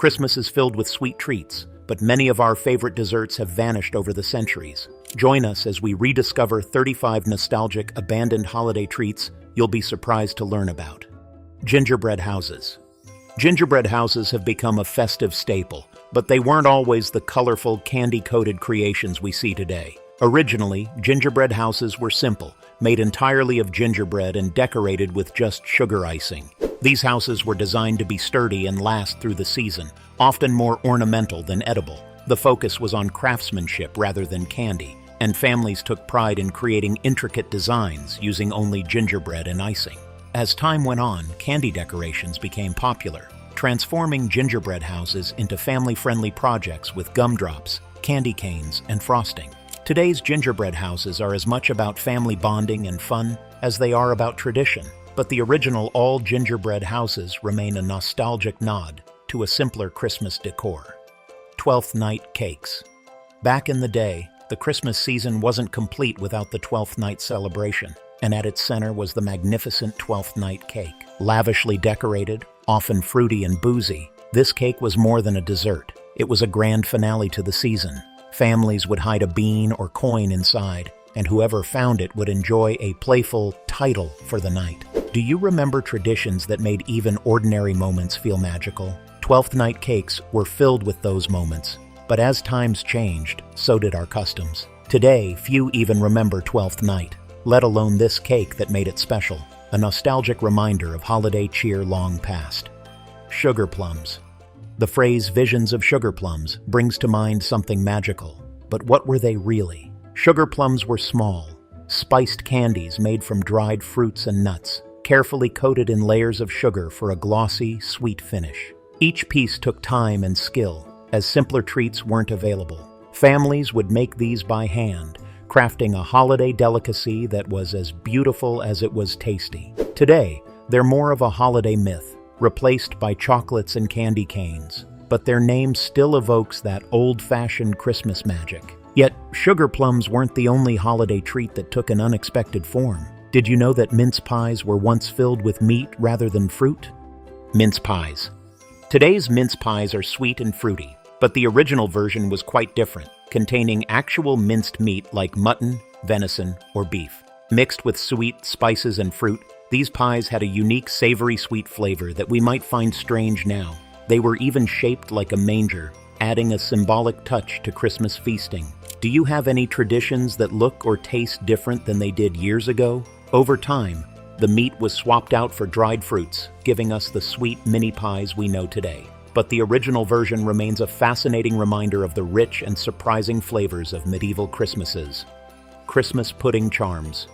Christmas is filled with sweet treats, but many of our favorite desserts have vanished over the centuries. Join us as we rediscover 35 nostalgic, abandoned holiday treats you'll be surprised to learn about. Gingerbread houses. Gingerbread houses have become a festive staple, but they weren't always the colorful, candy-coated creations we see today. Originally, gingerbread houses were simple, made entirely of gingerbread and decorated with just sugar icing. These houses were designed to be sturdy and last through the season, often more ornamental than edible. The focus was on craftsmanship rather than candy, and families took pride in creating intricate designs using only gingerbread and icing. As time went on, candy decorations became popular, transforming gingerbread houses into family-friendly projects with gumdrops, candy canes, and frosting. Today's gingerbread houses are as much about family bonding and fun as they are about tradition, but the original all-gingerbread houses remain a nostalgic nod to a simpler Christmas decor. Twelfth Night Cakes. Back in the day, the Christmas season wasn't complete without the Twelfth Night celebration, and at its center was the magnificent Twelfth Night cake. Lavishly decorated, often fruity and boozy, this cake was more than a dessert. It was a grand finale to the season. Families would hide a bean or coin inside, and whoever found it would enjoy a playful title for the night. Do you remember traditions that made even ordinary moments feel magical? Twelfth Night cakes were filled with those moments, but as times changed, so did our customs. Today, few even remember Twelfth Night, let alone this cake that made it special, a nostalgic reminder of holiday cheer long past. Sugar plums. The phrase "visions of sugar plums" brings to mind something magical, but what were they really? Sugar plums were small, spiced candies made from dried fruits and nuts, carefully coated in layers of sugar for a glossy, sweet finish. Each piece took time and skill, as simpler treats weren't available. Families would make these by hand, crafting a holiday delicacy that was as beautiful as it was tasty. Today, they're more of a holiday myth, replaced by chocolates and candy canes, but their name still evokes that old-fashioned Christmas magic. Yet, sugar plums weren't the only holiday treat that took an unexpected form. Did you know that mince pies were once filled with meat rather than fruit? Mince pies. Today's mince pies are sweet and fruity, but the original version was quite different, containing actual minced meat like mutton, venison, or beef. Mixed with sweet spices and fruit, these pies had a unique savory sweet flavor that we might find strange now. They were even shaped like a manger, adding a symbolic touch to Christmas feasting. Do you have any traditions that look or taste different than they did years ago? Over time, the meat was swapped out for dried fruits, giving us the sweet mini pies we know today. But the original version remains a fascinating reminder of the rich and surprising flavors of medieval Christmases. Christmas pudding charms.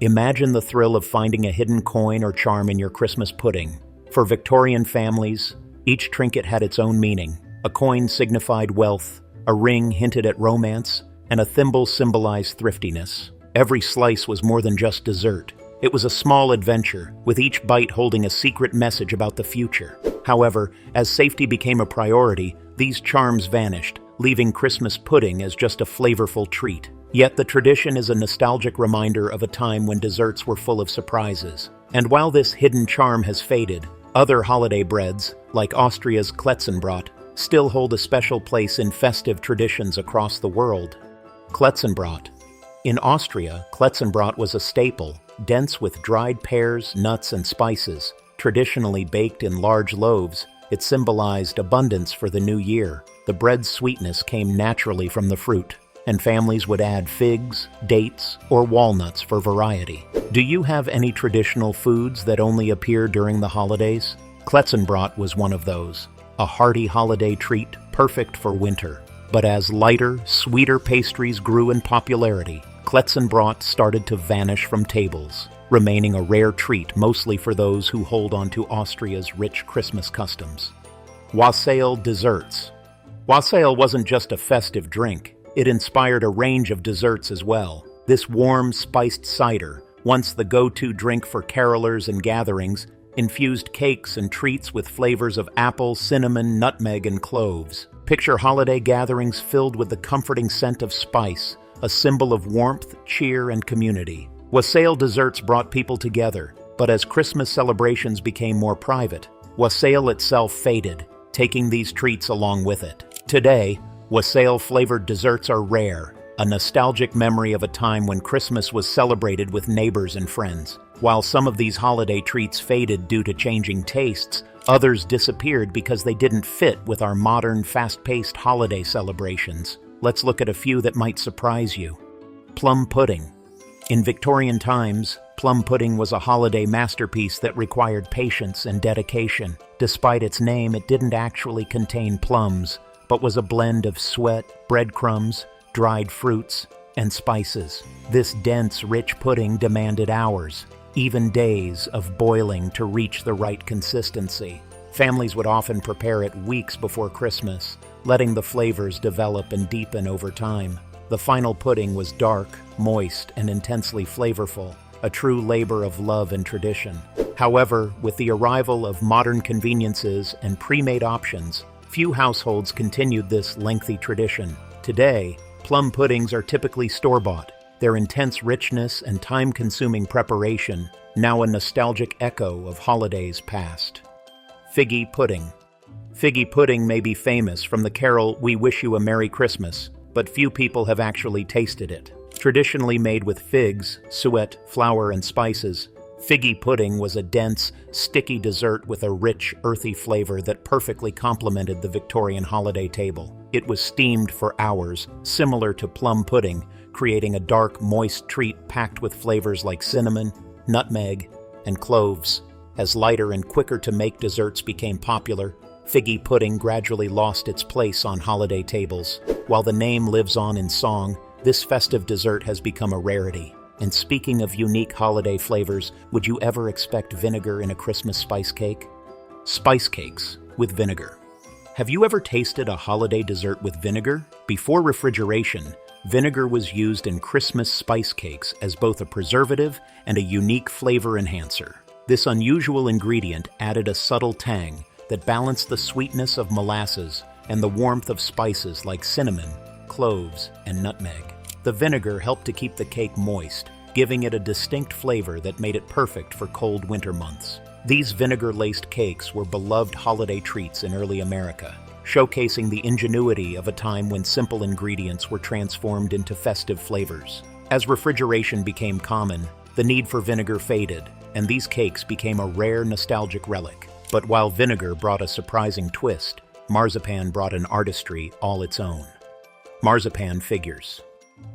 Imagine the thrill of finding a hidden coin or charm in your Christmas pudding. For Victorian families, each trinket had its own meaning. A coin signified wealth, a ring hinted at romance, and a thimble symbolized thriftiness. Every slice was more than just dessert. It was a small adventure, with each bite holding a secret message about the future. However, as safety became a priority, these charms vanished, leaving Christmas pudding as just a flavorful treat. Yet the tradition is a nostalgic reminder of a time when desserts were full of surprises. And while this hidden charm has faded, other holiday breads, like Austria's Kletzenbrot, still hold a special place in festive traditions across the world. Kletzenbrot. In Austria, Kletzenbrot was a staple, dense with dried pears, nuts, and spices. Traditionally baked in large loaves, it symbolized abundance for the new year. The bread's sweetness came naturally from the fruit, and families would add figs, dates, or walnuts for variety. Do you have any traditional foods that only appear during the holidays? Kletzenbrot was one of those, a hearty holiday treat perfect for winter. But as lighter, sweeter pastries grew in popularity, Kletzenbrot started to vanish from tables, remaining a rare treat mostly for those who hold on to Austria's rich Christmas customs. Wassail desserts. Wassail wasn't just a festive drink, it inspired a range of desserts as well. This warm, spiced cider, once the go-to drink for carolers and gatherings, infused cakes and treats with flavors of apple, cinnamon, nutmeg, and cloves. Picture holiday gatherings filled with the comforting scent of spice, a symbol of warmth, cheer, and community. Wassail desserts brought people together, but as Christmas celebrations became more private, wassail itself faded, taking these treats along with it. Today, wassail-flavored desserts are rare, a nostalgic memory of a time when Christmas was celebrated with neighbors and friends. While some of these holiday treats faded due to changing tastes, others disappeared because they didn't fit with our modern, fast-paced holiday celebrations. Let's look at a few that might surprise you. Plum pudding. In Victorian times, plum pudding was a holiday masterpiece that required patience and dedication. Despite its name, it didn't actually contain plums, but was a blend of sweat, breadcrumbs, dried fruits, and spices. This dense, rich pudding demanded hours, even days, of boiling to reach the right consistency. Families would often prepare it weeks before Christmas, letting the flavors develop and deepen over time. The final pudding was dark, moist, and intensely flavorful, a true labor of love and tradition. However, with the arrival of modern conveniences and pre-made options, few households continued this lengthy tradition. Today, plum puddings are typically store-bought, their intense richness and time-consuming preparation now a nostalgic echo of holidays past. Figgy pudding. Figgy pudding may be famous from the carol "We Wish You a Merry Christmas," but few people have actually tasted it. Traditionally made with figs, suet, flour, and spices, figgy pudding was a dense, sticky dessert with a rich, earthy flavor that perfectly complemented the Victorian holiday table. It was steamed for hours, similar to plum pudding, creating a dark, moist treat packed with flavors like cinnamon, nutmeg, and cloves. As lighter and quicker-to-make desserts became popular, figgy pudding gradually lost its place on holiday tables. While the name lives on in song, this festive dessert has become a rarity. And speaking of unique holiday flavors, would you ever expect vinegar in a Christmas spice cake? Spice cakes with vinegar. Have you ever tasted a holiday dessert with vinegar? Before refrigeration, vinegar was used in Christmas spice cakes as both a preservative and a unique flavor enhancer. This unusual ingredient added a subtle tang that balanced the sweetness of molasses and the warmth of spices like cinnamon, cloves, and nutmeg. The vinegar helped to keep the cake moist, giving it a distinct flavor that made it perfect for cold winter months. These vinegar-laced cakes were beloved holiday treats in early America, showcasing the ingenuity of a time when simple ingredients were transformed into festive flavors. As refrigeration became common, the need for vinegar faded, and these cakes became a rare nostalgic relic. But while vinegar brought a surprising twist, marzipan brought an artistry all its own. Marzipan figures.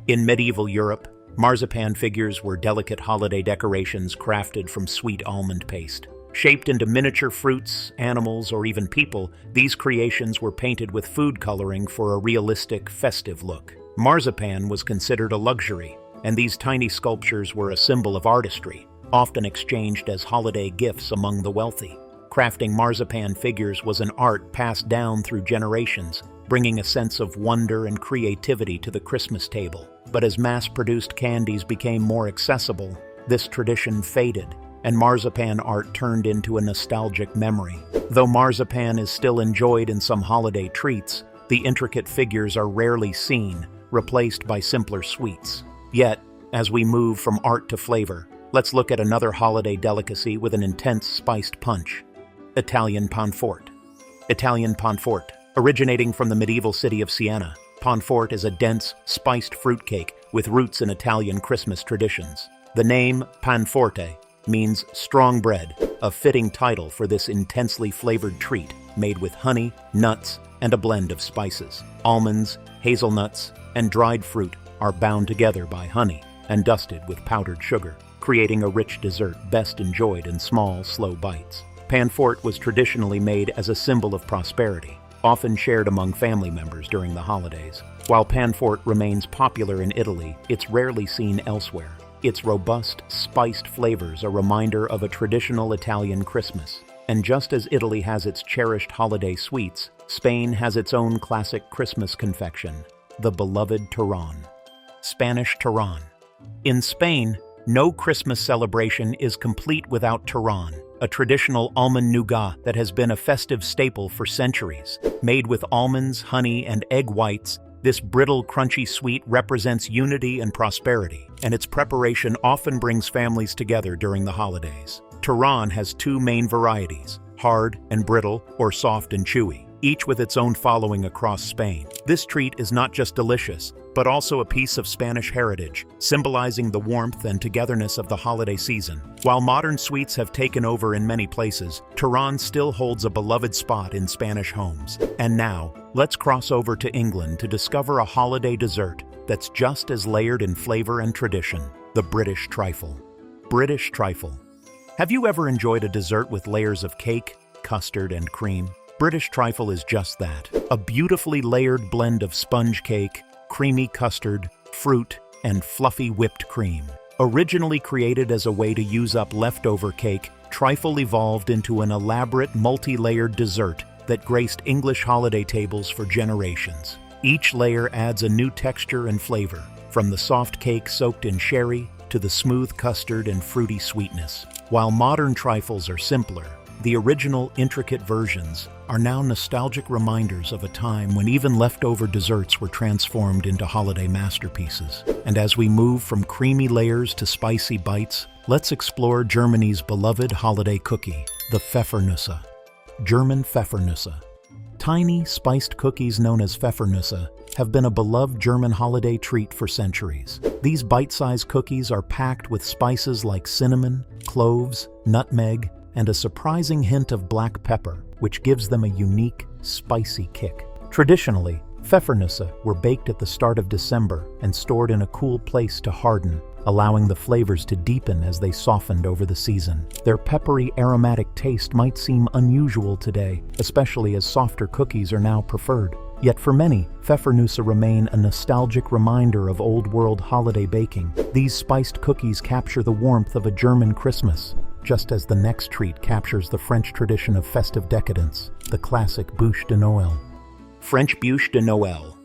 In medieval Europe, marzipan figures were delicate holiday decorations crafted from sweet almond paste. Shaped into miniature fruits, animals, or even people, these creations were painted with food coloring for a realistic, festive look. Marzipan was considered a luxury, and these tiny sculptures were a symbol of artistry, often exchanged as holiday gifts among the wealthy. Crafting marzipan figures was an art passed down through generations, bringing a sense of wonder and creativity to the Christmas table. But as mass-produced candies became more accessible, this tradition faded, and marzipan art turned into a nostalgic memory. Though marzipan is still enjoyed in some holiday treats, the intricate figures are rarely seen, replaced by simpler sweets. Yet, as we move from art to flavor, let's look at another holiday delicacy with an intense spiced punch: Italian panforte. Italian panforte. Originating from the medieval city of Siena, panforte is a dense, spiced fruitcake with roots in Italian Christmas traditions. The name panforte means strong bread, a fitting title for this intensely flavored treat made with honey, nuts, and a blend of spices. Almonds, hazelnuts, and dried fruit are bound together by honey and dusted with powdered sugar, creating a rich dessert best enjoyed in small, slow bites. Panforte was traditionally made as a symbol of prosperity, often shared among family members during the holidays. While panforte remains popular in Italy, it's rarely seen elsewhere. Its robust, spiced flavors are a reminder of a traditional Italian Christmas. And just as Italy has its cherished holiday sweets, Spain has its own classic Christmas confection, the beloved turron. Spanish turron. In Spain, no Christmas celebration is complete without turron, a traditional almond nougat that has been a festive staple for centuries. Made with almonds, honey, and egg whites, this brittle, crunchy sweet represents unity and prosperity, and its preparation often brings families together during the holidays. Turron has two main varieties, hard and brittle or soft and chewy. each with its own following across Spain. This treat is not just delicious, but also a piece of Spanish heritage, symbolizing the warmth and togetherness of the holiday season. While modern sweets have taken over in many places, turron still holds a beloved spot in Spanish homes. And now, let's cross over to England to discover a holiday dessert that's just as layered in flavor and tradition: the British trifle. British trifle. Have you ever enjoyed a dessert with layers of cake, custard, and cream? British trifle is just that, a beautifully layered blend of sponge cake, creamy custard, fruit, and fluffy whipped cream. Originally created as a way to use up leftover cake, trifle evolved into an elaborate multi-layered dessert that graced English holiday tables for generations. Each layer adds a new texture and flavor, from the soft cake soaked in sherry to the smooth custard and fruity sweetness. While modern trifles are simpler, the original intricate versions are now nostalgic reminders of a time when even leftover desserts were transformed into holiday masterpieces. And as we move from creamy layers to spicy bites, let's explore Germany's beloved holiday cookie, the Pfeffernusse. German Pfeffernusse. Tiny, spiced cookies known as Pfeffernusse have been a beloved German holiday treat for centuries. These bite-sized cookies are packed with spices like cinnamon, cloves, nutmeg, and a surprising hint of black pepper, which gives them a unique, spicy kick. Traditionally, Pfeffernusse were baked at the start of December and stored in a cool place to harden, allowing the flavors to deepen as they softened over the season. Their peppery, aromatic taste might seem unusual today, especially as softer cookies are now preferred. Yet for many, Pfeffernusse remain a nostalgic reminder of old-world holiday baking. These spiced cookies capture the warmth of a German Christmas, just as the next treat captures the French tradition of festive decadence, the classic bûche de Noel. French bûche de Noel.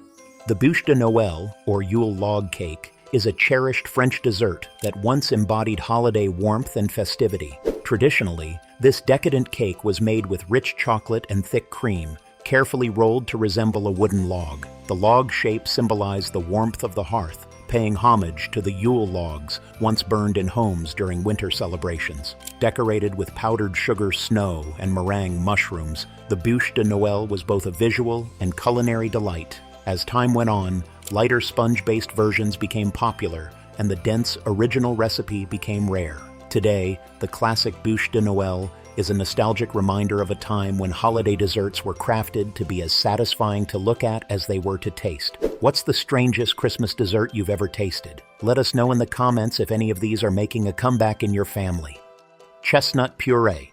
The bûche de Noel, or Yule log cake, is a cherished French dessert that once embodied holiday warmth and festivity. Traditionally, this decadent cake was made with rich chocolate and thick cream, carefully rolled to resemble a wooden log. The log shape symbolized the warmth of the hearth, paying homage to the Yule logs once burned in homes during winter celebrations. Decorated with powdered sugar snow and meringue mushrooms, the bûche de Noel was both a visual and culinary delight. As time went on, lighter sponge-based versions became popular, and the dense original recipe became rare. Today, the classic bûche de Noel is a nostalgic reminder of a time when holiday desserts were crafted to be as satisfying to look at as they were to taste. What's the strangest Christmas dessert you've ever tasted? Let us know in the comments if any of these are making a comeback in your family. Chestnut puree.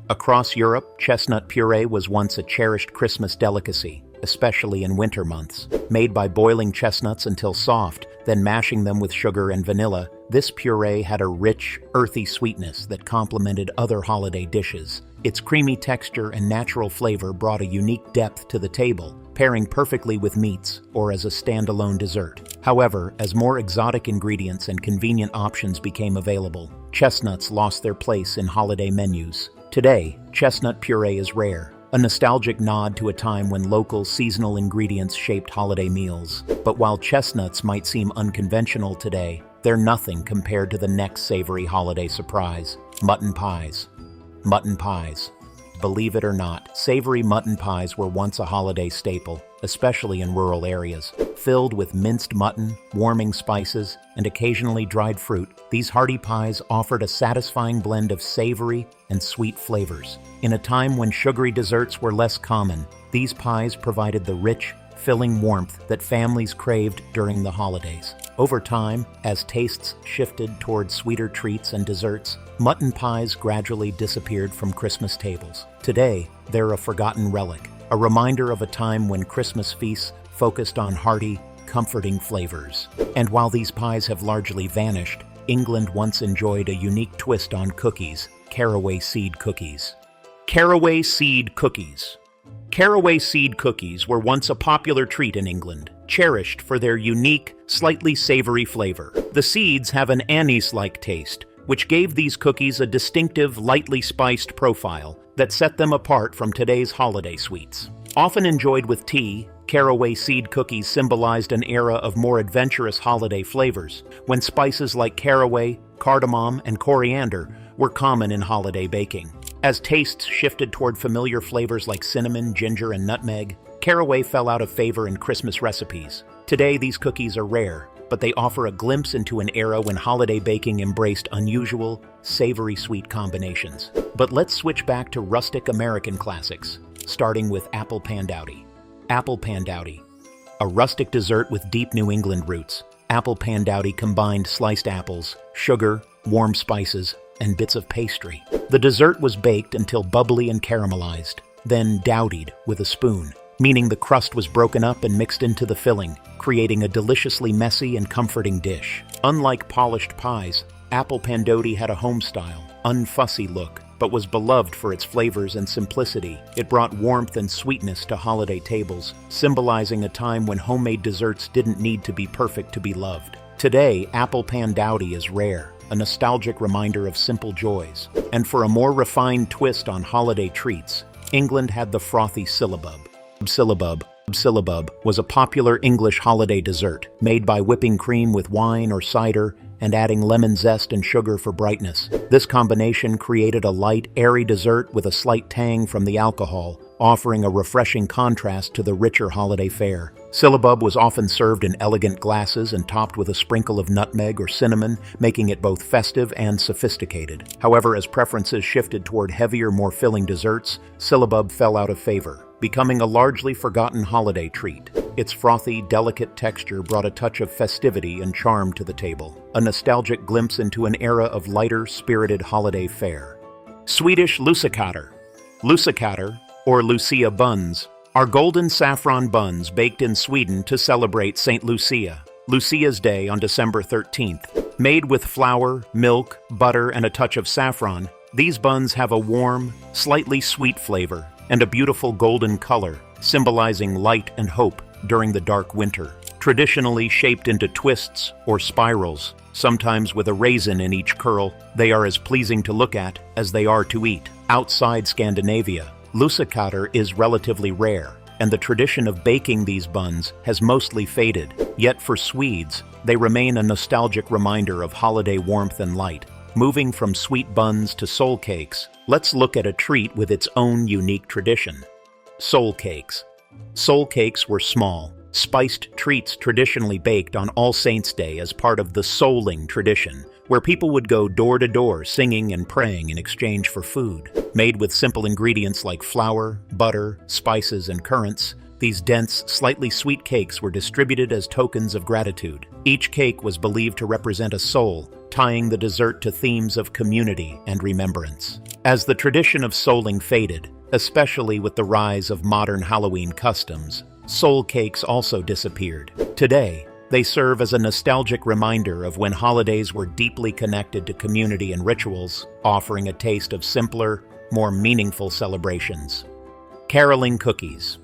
Across Europe, chestnut puree was once a cherished Christmas delicacy, especially in winter months. Made by boiling chestnuts until soft, then mashing them with sugar and vanilla, this puree had a rich, earthy sweetness that complemented other holiday dishes. Its creamy texture and natural flavor brought a unique depth to the table, pairing perfectly with meats or as a standalone dessert. However, as more exotic ingredients and convenient options became available, chestnuts lost their place in holiday menus. Today, chestnut puree is rare, a nostalgic nod to a time when local, seasonal ingredients shaped holiday meals. But while chestnuts might seem unconventional today, they're nothing compared to the next savory holiday surprise: mutton pies. Mutton pies. Believe it or not, savory mutton pies were once a holiday staple, especially in rural areas. Filled with minced mutton, warming spices, and occasionally dried fruit, these hearty pies offered a satisfying blend of savory and sweet flavors. In a time when sugary desserts were less common, these pies provided the rich, filling warmth that families craved during the holidays. Over time, as tastes shifted toward sweeter treats and desserts, mutton pies gradually disappeared from Christmas tables. Today, they're a forgotten relic, a reminder of a time when Christmas feasts focused on hearty, comforting flavors. And while these pies have largely vanished, England once enjoyed a unique twist on cookies: caraway seed cookies. Caraway seed cookies. Caraway seed cookies were once a popular treat in England, cherished for their unique, slightly savory flavor. The seeds have an anise-like taste, which gave these cookies a distinctive, lightly spiced profile that set them apart from today's holiday sweets. Often enjoyed with tea, caraway seed cookies symbolized an era of more adventurous holiday flavors, when spices like caraway, cardamom, and coriander were common in holiday baking. As tastes shifted toward familiar flavors like cinnamon, ginger, and nutmeg, Caraway fell out of favor in Christmas recipes. Today, these cookies are rare, but they offer a glimpse into an era when holiday baking embraced unusual, savory sweet combinations. But let's switch back to rustic American classics, starting with apple pandowdy. Apple pandowdy. A rustic dessert with deep New England roots, apple pandowdy combined sliced apples, sugar, warm spices, and bits of pastry. The dessert was baked until bubbly and caramelized, then dowdied with a spoon, meaning the crust was broken up and mixed into the filling, creating a deliciously messy and comforting dish. Unlike polished pies, apple pandowdy had a home-style, unfussy look, but was beloved for its flavors and simplicity. It brought warmth and sweetness to holiday tables, symbolizing a time when homemade desserts didn't need to be perfect to be loved. Today, apple pandowdy is rare, a nostalgic reminder of simple joys. And for a more refined twist on holiday treats, England had the frothy syllabub. Syllabub was a popular English holiday dessert, made by whipping cream with wine or cider and adding lemon zest and sugar for brightness. This combination created a light, airy dessert with a slight tang from the alcohol, offering a refreshing contrast to the richer holiday fare. Syllabub was often served in elegant glasses and topped with a sprinkle of nutmeg or cinnamon, making it both festive and sophisticated. However, as preferences shifted toward heavier, more filling desserts, syllabub fell out of favor, becoming a largely forgotten holiday treat. Its frothy, delicate texture brought a touch of festivity and charm to the table, a nostalgic glimpse into an era of lighter, spirited holiday fare. Swedish lussekatter. Lussekatter, or lucia buns, are golden saffron buns baked in Sweden to celebrate St. Lucia, Lucia's Day on December 13th. Made with flour, milk, butter, and a touch of saffron, these buns have a warm, slightly sweet flavor and a beautiful golden color, symbolizing light and hope during the dark winter. Traditionally shaped into twists or spirals, sometimes with a raisin in each curl, they are as pleasing to look at as they are to eat. Outside Scandinavia, lussekatter is relatively rare, and the tradition of baking these buns has mostly faded. Yet for Swedes, they remain a nostalgic reminder of holiday warmth and light. Moving from sweet buns to soul cakes, let's look at a treat with its own unique tradition. Soul cakes. Soul cakes were small, spiced treats traditionally baked on All Saints' Day as part of the souling tradition, where people would go door to door singing and praying in exchange for food. Made with simple ingredients like flour, butter, spices, and currants, these dense, slightly sweet cakes were distributed as tokens of gratitude. Each cake was believed to represent a soul, tying the dessert to themes of community and remembrance. As the tradition of souling faded, especially with the rise of modern Halloween customs, soul cakes also disappeared. Today, they serve as a nostalgic reminder of when holidays were deeply connected to community and rituals, offering a taste of simpler, more meaningful celebrations. Caroling cookies.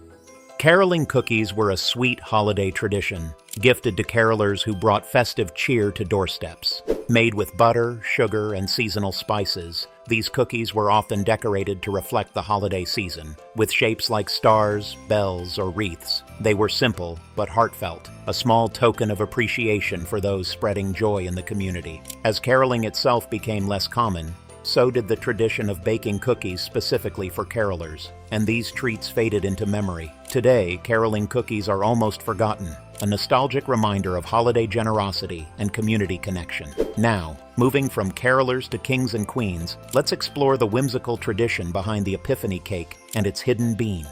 Caroling cookies were a sweet holiday tradition, gifted to carolers who brought festive cheer to doorsteps. Made with butter, sugar, and seasonal spices, these cookies were often decorated to reflect the holiday season, with shapes like stars, bells, or wreaths. They were simple, but heartfelt, a small token of appreciation for those spreading joy in the community. As caroling itself became less common, so did the tradition of baking cookies specifically for carolers, and these treats faded into memory. Today, caroling cookies are almost forgotten, a nostalgic reminder of holiday generosity and community connection. Now, moving from carolers to kings and queens, let's explore the whimsical tradition behind the Epiphany cake and its hidden bean.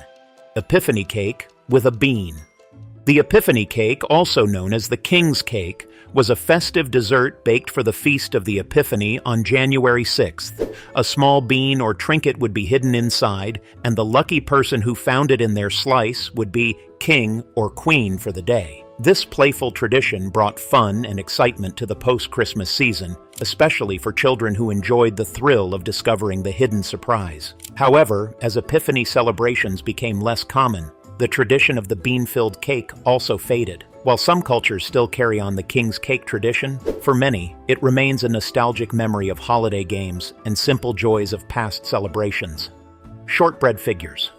Epiphany cake with a bean. The Epiphany cake, also known as the King's Cake, was a festive dessert baked for the Feast of the Epiphany on January 6th. A small bean or trinket would be hidden inside, and the lucky person who found it in their slice would be king or queen for the day. This playful tradition brought fun and excitement to the post-Christmas season, especially for children who enjoyed the thrill of discovering the hidden surprise. However, as Epiphany celebrations became less common, the tradition of the bean-filled cake also faded. While some cultures still carry on the King's Cake tradition, for many, it remains a nostalgic memory of holiday games and simple joys of past celebrations. Shortbread figures.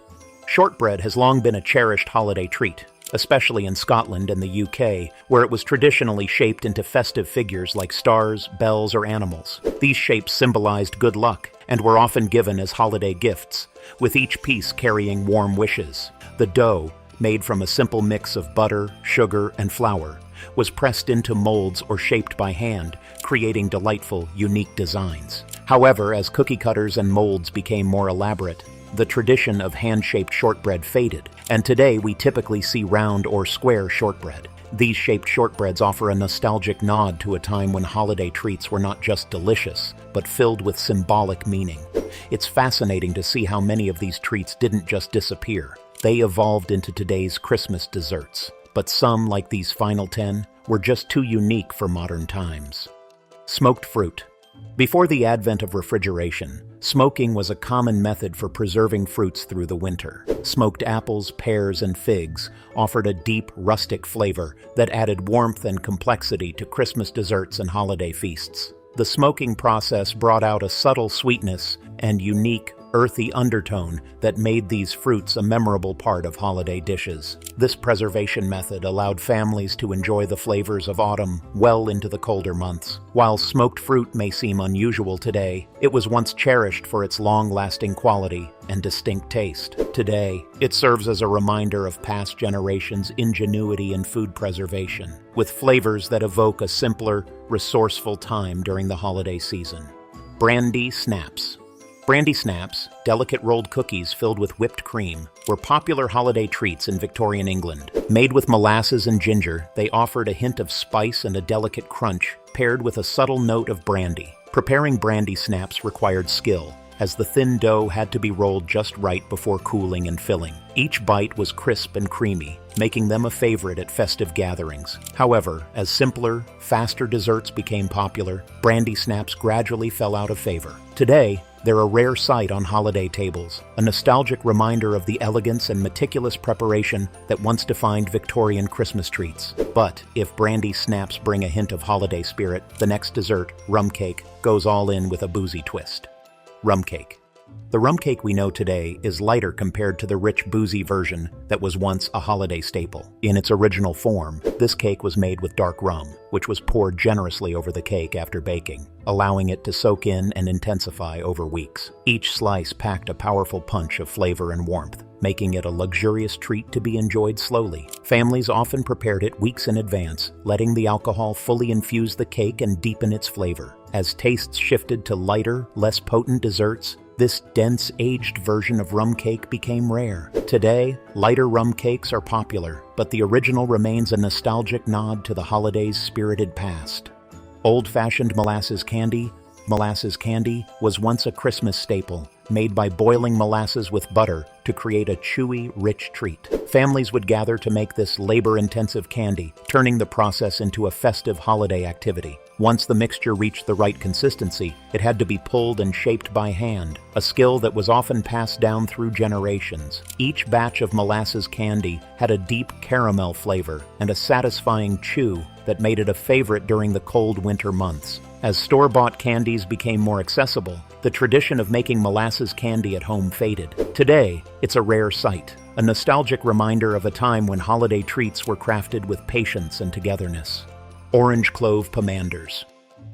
Shortbread has long been a cherished holiday treat, especially in Scotland and the UK, where it was traditionally shaped into festive figures like stars, bells, or animals. These shapes symbolized good luck and were often given as holiday gifts, with each piece carrying warm wishes. The dough, made from a simple mix of butter, sugar, and flour, was pressed into molds or shaped by hand, creating delightful, unique designs. However, as cookie cutters and molds became more elaborate, the tradition of hand-shaped shortbread faded, and today we typically see round or square shortbread. These shaped shortbreads offer a nostalgic nod to a time when holiday treats were not just delicious, but filled with symbolic meaning. It's fascinating to see how many of these treats didn't just disappear. They evolved into today's Christmas desserts. But some, like these final 10, were just too unique for modern times. Smoked fruit. Before the advent of refrigeration, smoking was a common method for preserving fruits through the winter. Smoked apples, pears, and figs offered a deep, rustic flavor that added warmth and complexity to Christmas desserts and holiday feasts. The smoking process brought out a subtle sweetness and unique, earthy undertone that made these fruits a memorable part of holiday dishes. This preservation method allowed families to enjoy the flavors of autumn well into the colder months. While smoked fruit may seem unusual today, it was once cherished for its long-lasting quality and distinct taste. Today, it serves as a reminder of past generations' ingenuity in food preservation, with flavors that evoke a simpler, resourceful time during the holiday season. Brandy snaps. Brandy snaps, delicate rolled cookies filled with whipped cream, were popular holiday treats in Victorian England. Made with molasses and ginger, they offered a hint of spice and a delicate crunch, paired with a subtle note of brandy. Preparing brandy snaps required skill, as the thin dough had to be rolled just right before cooling and filling. Each bite was crisp and creamy, making them a favorite at festive gatherings. However, as simpler, faster desserts became popular, brandy snaps gradually fell out of favor. Today, they're a rare sight on holiday tables, a nostalgic reminder of the elegance and meticulous preparation that once defined Victorian Christmas treats. But if brandy snaps bring a hint of holiday spirit, the next dessert, rum cake, goes all in with a boozy twist. Rum cake. The rum cake we know today is lighter compared to the rich, boozy version that was once a holiday staple. In its original form, this cake was made with dark rum, which was poured generously over the cake after baking, allowing it to soak in and intensify over weeks. Each slice packed a powerful punch of flavor and warmth, making it a luxurious treat to be enjoyed slowly. Families often prepared it weeks in advance, letting the alcohol fully infuse the cake and deepen its flavor. As tastes shifted to lighter, less potent desserts, this dense, aged version of rum cake became rare. Today, lighter rum cakes are popular, but the original remains a nostalgic nod to the holiday's spirited past. Old-fashioned molasses candy. Molasses candy was once a Christmas staple, made by boiling molasses with butter to create a chewy, rich treat. Families would gather to make this labor-intensive candy, turning the process into a festive holiday activity. Once the mixture reached the right consistency, it had to be pulled and shaped by hand, a skill that was often passed down through generations. Each batch of molasses candy had a deep caramel flavor and a satisfying chew that made it a favorite during the cold winter months. As store-bought candies became more accessible, the tradition of making molasses candy at home faded. Today, it's a rare sight, a nostalgic reminder of a time when holiday treats were crafted with patience and togetherness. Orange clove pomanders.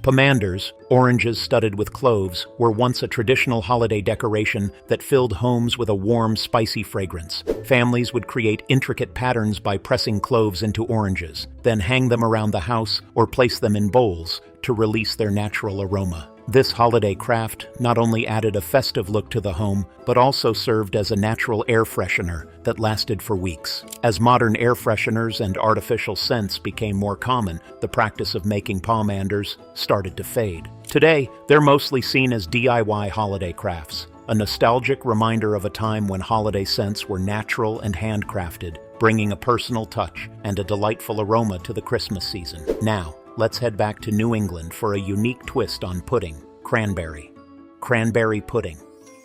Pomanders, oranges studded with cloves, were once a traditional holiday decoration that filled homes with a warm, spicy fragrance. Families would create intricate patterns by pressing cloves into oranges, then hang them around the house or place them in bowls to release their natural aroma. This holiday craft not only added a festive look to the home, but also served as a natural air freshener that lasted for weeks. As modern air fresheners and artificial scents became more common, the practice of making pomanders started to fade. Today, they're mostly seen as DIY holiday crafts, a nostalgic reminder of a time when holiday scents were natural and handcrafted, bringing a personal touch and a delightful aroma to the Christmas season. Now, let's head back to New England for a unique twist on pudding, cranberry. Cranberry pudding.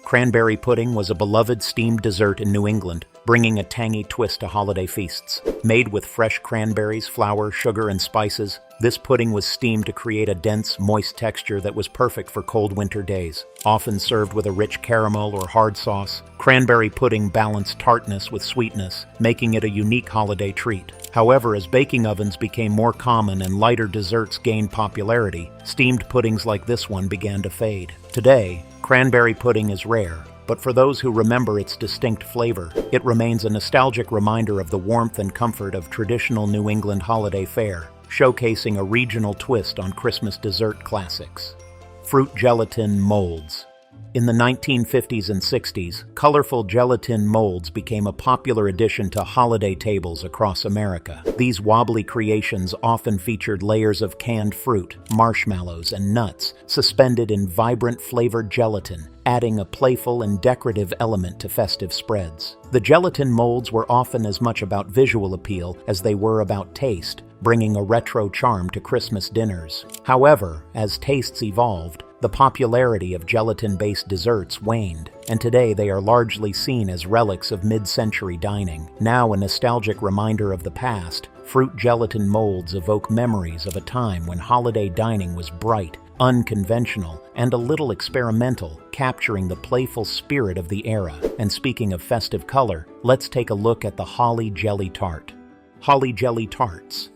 Cranberry pudding was a beloved steamed dessert in New England, bringing a tangy twist to holiday feasts. Made with fresh cranberries, flour, sugar, and spices, This pudding was steamed to create a dense, moist texture that was perfect for cold winter days. Often served with a rich caramel or hard sauce, cranberry pudding balanced tartness with sweetness, making it a unique holiday treat. However, as baking ovens became more common and lighter desserts gained popularity, steamed puddings like this one began to fade. Today, cranberry pudding is rare, but for those who remember its distinct flavor, it remains a nostalgic reminder of the warmth and comfort of traditional New England holiday fare, showcasing a regional twist on Christmas dessert classics. Fruit gelatin molds. In the 1950s and 60s, colorful gelatin molds became a popular addition to holiday tables across America. These wobbly creations often featured layers of canned fruit, marshmallows, and nuts suspended in vibrant flavored gelatin, adding a playful and decorative element to festive spreads. The gelatin molds were often as much about visual appeal as they were about taste, bringing a retro charm to Christmas dinners. However, as tastes evolved, the popularity of gelatin-based desserts waned, and today they are largely seen as relics of mid-century dining. Now a nostalgic reminder of the past, fruit gelatin molds evoke memories of a time when holiday dining was bright, unconventional, and a little experimental, capturing the playful spirit of the era. And speaking of festive color, let's take a look at the Holly Jelly Tart. Holly Jelly Tarts.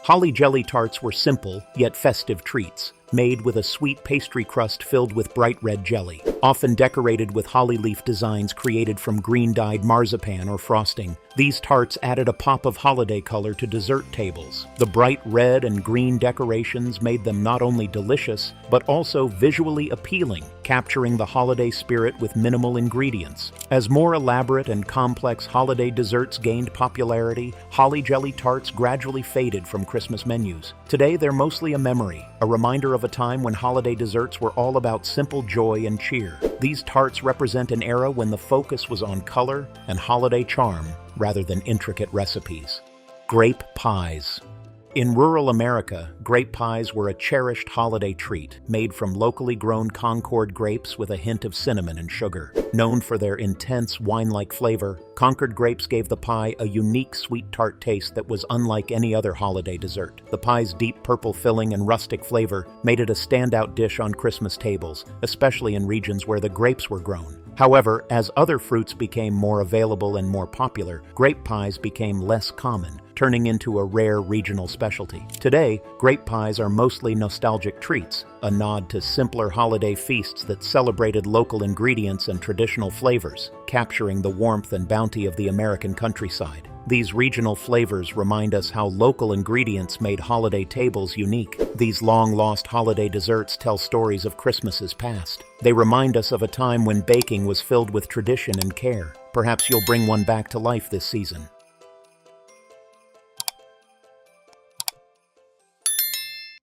Holly Jelly Tarts were simple, yet festive treats, made with a sweet pastry crust filled with bright red jelly, often decorated with holly leaf designs created from green-dyed marzipan or frosting. These tarts added a pop of holiday color to dessert tables. The bright red and green decorations made them not only delicious, but also visually appealing, capturing the holiday spirit with minimal ingredients. As more elaborate and complex holiday desserts gained popularity, Holly Jelly Tarts gradually faded from Christmas menus. Today, they're mostly a memory, a reminder of a time when holiday desserts were all about simple joy and cheer. These tarts represent an era when the focus was on color and holiday charm rather than intricate recipes. Grape pies. In rural America, grape pies were a cherished holiday treat, made from locally grown Concord grapes with a hint of cinnamon and sugar. Known for their intense wine-like flavor, Concord grapes gave the pie a unique sweet tart taste that was unlike any other holiday dessert. The pie's deep purple filling and rustic flavor made it a standout dish on Christmas tables, especially in regions where the grapes were grown. However, as other fruits became more available and more popular, grape pies became less common, turning into a rare regional specialty. Today, grape pies are mostly nostalgic treats, a nod to simpler holiday feasts that celebrated local ingredients and traditional flavors, capturing the warmth and bounty of the American countryside. These regional flavors remind us how local ingredients made holiday tables unique. These long-lost holiday desserts tell stories of Christmases past. They remind us of a time when baking was filled with tradition and care. Perhaps you'll bring one back to life this season.